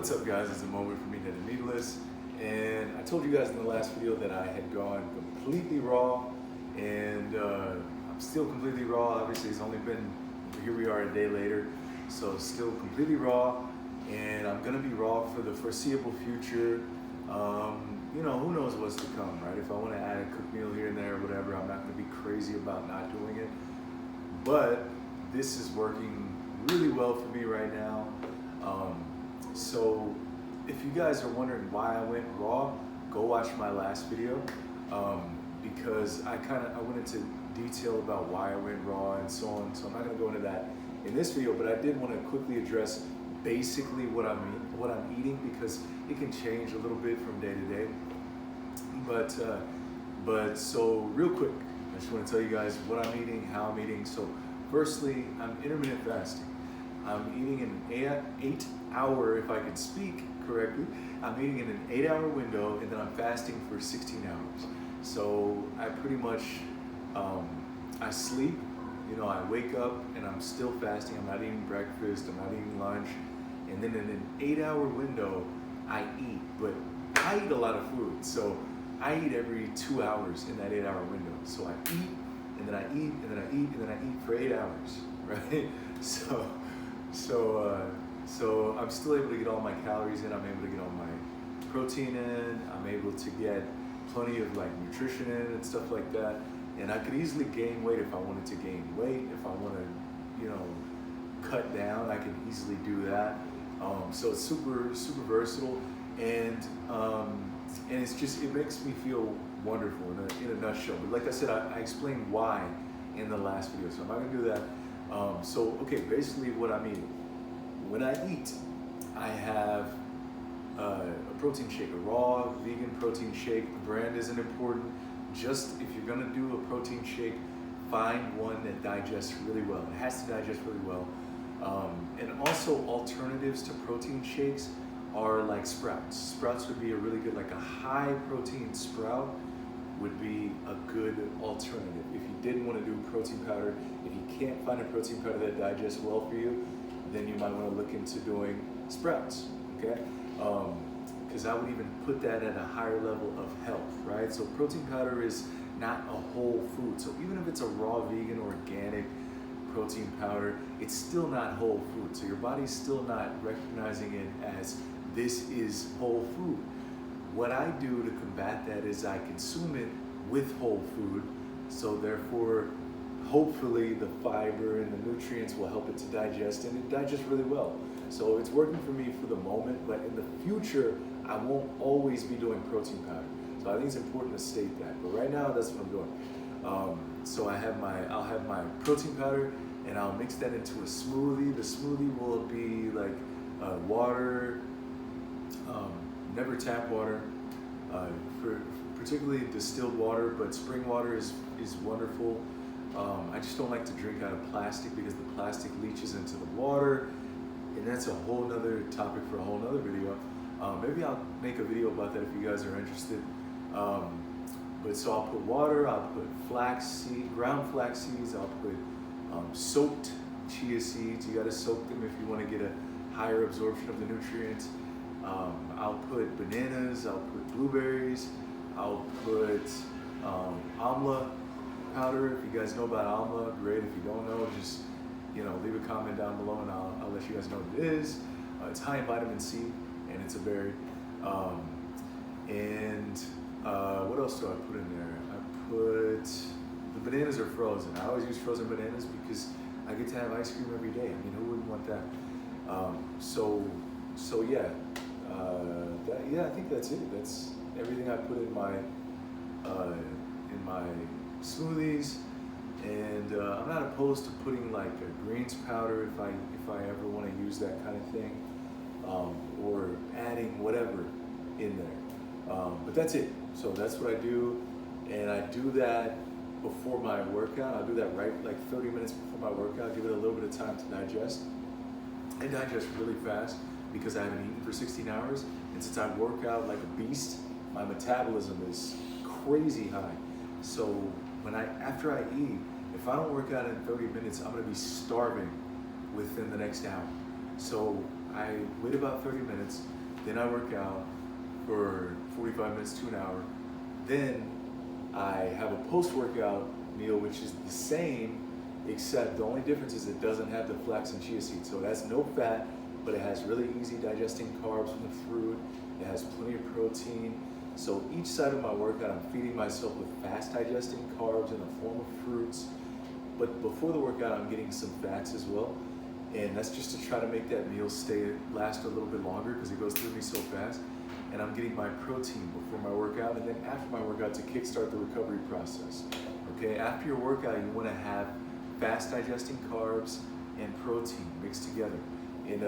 What's up guys, it's a moment for me that is needless, and I told you guys in the last video that I had gone completely raw, and I'm still completely raw. Obviously it's only been, here we are a day later, so still completely raw, and I'm gonna be raw for the foreseeable future. You know, who knows what's to come, right? If I want to add a cooked meal here and there or whatever, I'm not gonna be crazy about not doing it, but this is working really well for me right now. So if you guys are wondering why I went raw, go watch my last video, because I went into detail about why I went raw and so on. So I'm not gonna go into that in this video, but I did want to quickly address basically what I'm eating, because it can change a little bit from day to day. But so real quick, I just want to tell you guys what I'm eating, how I'm eating. So firstly, I'm intermittent fasting. I'm eating in an 8-hour, if I can speak correctly, I'm eating in an 8-hour window, and then I'm fasting for 16 hours. So I pretty much, I sleep, you know, I wake up and I'm still fasting. I'm not eating breakfast, I'm not eating lunch. And then in an 8-hour window, I eat, but I eat a lot of food. So I eat every 2 hours in that 8-hour window. So I eat, and then I eat, and then I eat, and then I eat for 8 hours, right? So I'm still able to get all my calories in, I'm able to get all my protein in, I'm able to get plenty of like nutrition in and stuff like that. And I could easily gain weight if I wanted to gain weight. If I want to, you know, cut down, I can easily do that. So it's super versatile, and it's just, it makes me feel wonderful in a nutshell. But like I said, I explained why in the last video, so I'm not gonna do that. So okay, basically what I'm eating. When I eat, I have a protein shake, a raw vegan protein shake. The brand isn't important. Just if you're gonna do a protein shake, find one that digests really well. It has to digest really well. And also alternatives to protein shakes are like sprouts. Sprouts would be a really good, like a high protein sprout would be a good alternative. If you didn't want to do protein powder, if you can't find a protein powder that digests well for you, then you might want to look into doing sprouts, okay? Because I would even put that at a higher level of health, right? So protein powder is not a whole food. So even if it's a raw vegan organic protein powder, it's still not whole food. So your body's still not recognizing it as this is whole food. What I do to combat that is I consume it with whole food, so therefore hopefully the fiber and the nutrients will help it to digest, and it digests really well. So it's working for me for the moment, but in the future I won't always be doing protein powder. So I think it's important to state that, but right now that's what I'm doing. So I'll have my protein powder, and I'll mix that into a smoothie. The smoothie will be like water, never tap water, particularly distilled water, but spring water is wonderful. I just don't like to drink out of plastic because the plastic leaches into the water, and that's a whole nother topic for a whole nother video. Maybe I'll make a video about that if you guys are interested. But so I'll put water, I'll put ground flax seeds, I'll put soaked chia seeds. You gotta soak them if you wanna get a higher absorption of the nutrients. I'll put bananas, I'll put blueberries, I'll put amla powder. If you guys know about amla, great. If you don't know, just, you know, leave a comment down below and I'll let you guys know what it is. It's high in vitamin C, and it's a berry. What else do I put in there? I put, the bananas are frozen. I always use frozen bananas because I get to have ice cream every day. I mean, who wouldn't want that? I think that's it. That's everything I put in my smoothies, and I'm not opposed to putting like a greens powder if I ever want to use that kind of thing, or adding whatever in there. But that's it. So that's what I do, and I do that before my workout. I'll do that right like 30 minutes before my workout. Give it a little bit of time to digest. I digest really fast because I haven't eaten for 16 hours, and since I work out like a beast, my metabolism is crazy high. So after I eat, if I don't work out in 30 minutes, I'm gonna be starving within the next hour. So I wait about 30 minutes, then I work out for 45 minutes to an hour. Then I have a post-workout meal, which is the same, except the only difference is it doesn't have the flax and chia seeds. So it has no fat, but it has really easy digesting carbs from the fruit. It has plenty of protein. So each side of my workout, I'm feeding myself with fast digesting carbs in the form of fruits. But before the workout, I'm getting some fats as well. And that's just to try to make that meal last a little bit longer because it goes through me so fast. And I'm getting my protein before my workout and then after my workout to kickstart the recovery process. Okay, after your workout, you want to have fast digesting carbs and protein mixed together in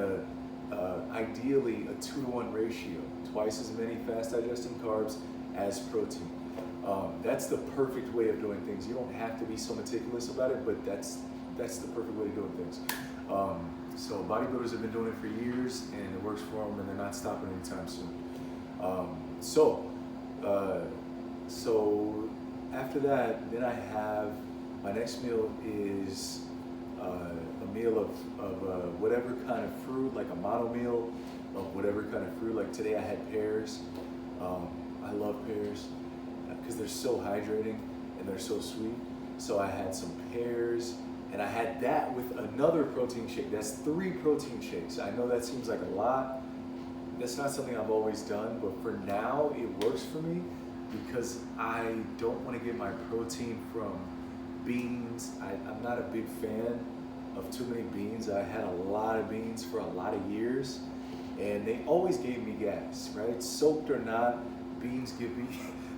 ideally a 2-to-1 ratio, twice as many fast digesting carbs as protein. That's the perfect way of doing things. You don't have to be so meticulous about it, but that's the perfect way of doing things. So bodybuilders have been doing it for years, and it works for them, and they're not stopping anytime soon. So after that, then I have my next meal is a meal of whatever kind of fruit, like a mono meal of whatever kind of fruit. Like today I had pears. I love pears because they're so hydrating and they're so sweet. So I had some pears and I had that with another protein shake. That's 3 protein shakes. I know that seems like a lot. That's not something I've always done, but for now it works for me because I don't want to get my protein from beans. I'm not a big fan of too many beans. I had a lot of beans for a lot of years and they always gave me gas, right? Soaked or not, beans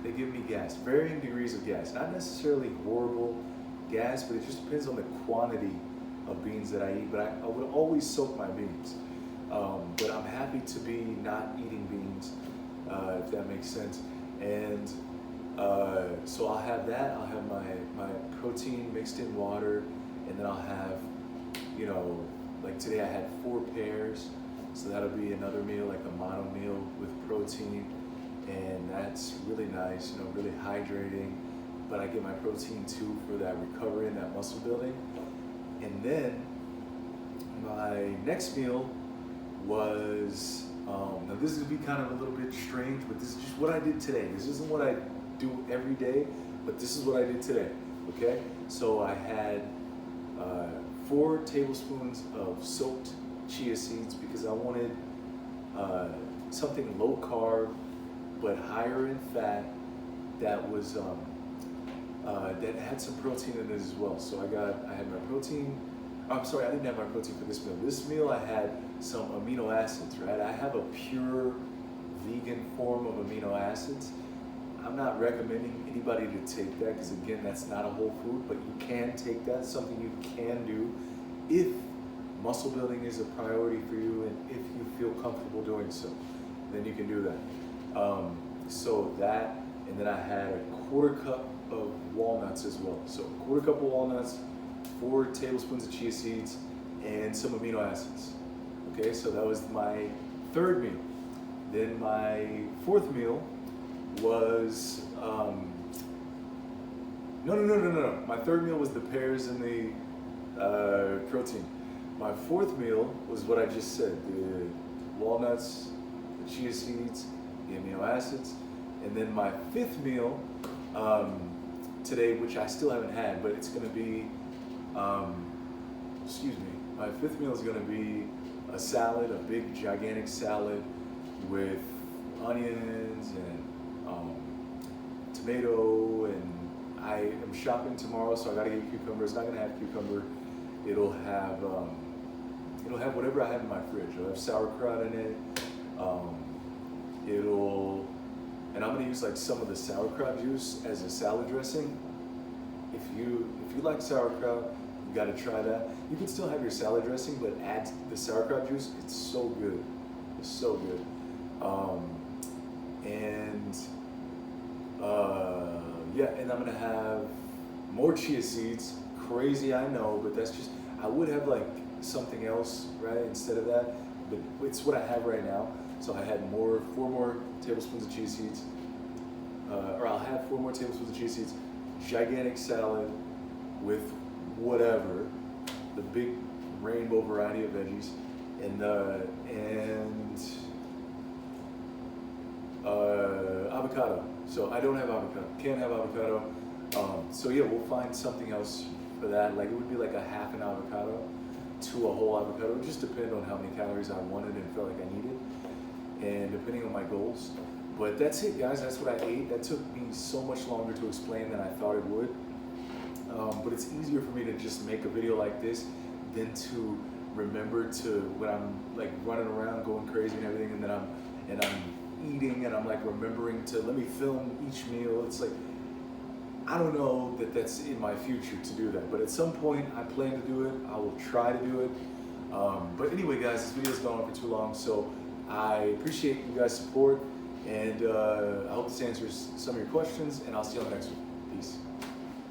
they give me gas, varying degrees of gas. Not necessarily horrible gas, but it just depends on the quantity of beans that I eat. But I would always soak my beans. But I'm happy to be not eating beans, if that makes sense. And so I'll have that. I'll have my protein mixed in water, and then I'll have, like today I had 4 pears, so that'll be another meal, like a mono meal with protein, and that's really nice, really hydrating. But I get my protein too for that recovery and that muscle building. And then my next meal was, now this is gonna be kind of a little bit strange, but this is just what I did today. This isn't what I do every day, but this is what I did today, okay? So I had 4 tablespoons of soaked chia seeds because I wanted something low carb, but higher in fat that was, that had some protein in it as well. So I had my protein. I'm sorry, I didn't have my protein for this meal. This meal I had some amino acids, right? I have a pure vegan form of amino acids. I'm not recommending anybody to take that because again, that's not a whole food, but you can take that, something you can do if muscle building is a priority for you and if you feel comfortable doing so, then you can do that. So that, and then I had a 1/4 cup of walnuts as well. So a 1/4 cup of walnuts, 4 tablespoons of chia seeds, and some amino acids. Okay, so that was my 3rd meal. Then my 4th meal was, no. My 3rd meal was the pears and the protein. My 4th meal was what I just said, the walnuts, the chia seeds, the amino acids. And then my 5th meal today, which I still haven't had, but it's gonna be, my 5th meal is gonna be a salad, a big gigantic salad with onions and tomato, and I am shopping tomorrow, so I gotta get cucumber. It's not gonna have cucumber. It'll have whatever I have in my fridge. It'll have sauerkraut in it. And I'm gonna use like some of the sauerkraut juice as a salad dressing. If you like sauerkraut, you gotta try that. You can still have your salad dressing, but add the sauerkraut juice. It's so good. It's so good. And I'm gonna have more chia seeds. Crazy, I know, but that's just, I would have like something else, right, instead of that, but it's what I have right now. So I had 4 more tablespoons of chia seeds, or I'll have 4 more tablespoons of chia seeds, gigantic salad with whatever, the big rainbow variety of veggies, and avocado. So I don't have avocado, can't have avocado. So yeah, we'll find something else for that. Like it would be like a half an avocado to a whole avocado. It would just depend on how many calories I wanted and felt like I needed, and depending on my goals. But that's it, guys. That's what I ate. That took me so much longer to explain than I thought it would. But it's easier for me to just make a video like this than to remember to when I'm like running around going crazy and everything, and then I'm eating and I'm like remembering to let me film each meal. It's like, I don't know that that's in my future to do that, but at some point I plan to do it. I will try to do it. But anyway, guys, this video's gone on for too long, so I appreciate you guys' support, and I hope this answers some of your questions, and I'll see you on the next one.